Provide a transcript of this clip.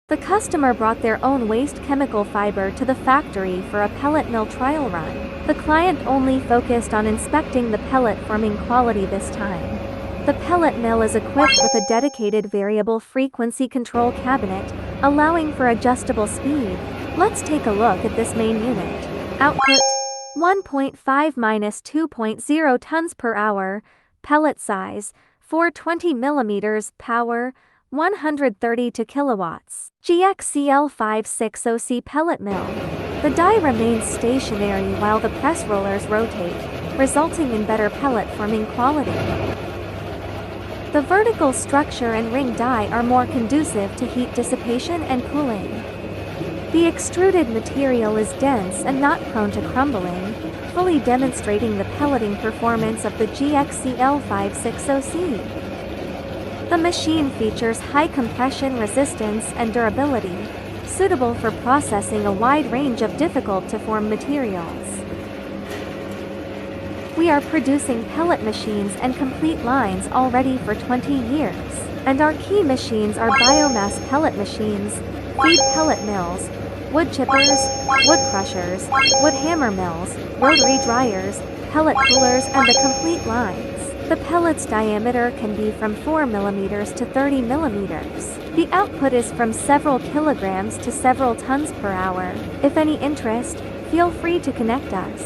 The customer brought their own waste chemical fiber to the factory for a pellet mill trial run. The client only focused on inspecting the pellet forming quality this time. The pellet mill is equipped with a dedicated variable frequency control cabinet, allowing for adjustable speed. Let's take a look at this main unit. Output 1.5-2.0 tons per hour. Pellet size 420 mm. Power 132 kilowatts. GXL560C pellet mill. The die remains stationary while the press rollers rotate, resulting in better pellet forming quality. The vertical structure and ring die are more conducive to heat dissipation and cooling. The extruded material is dense and not prone to crumbling, fully demonstrating the pelleting performance of the GXL560C. The machine features high compression resistance and durability, suitable for processing a wide range of difficult-to-form materials. We are producing pellet machines and complete lines already for 20 years, and our key machines are biomass pellet machines, feed pellet mills, wood chippers, wood crushers, wood hammer mills, rotary dryers, pellet coolers, and the complete lines. The pellet's diameter can be from 4 mm to 30 mm. The output is from several kilograms to several tons per hour. If any interest, feel free to connect us.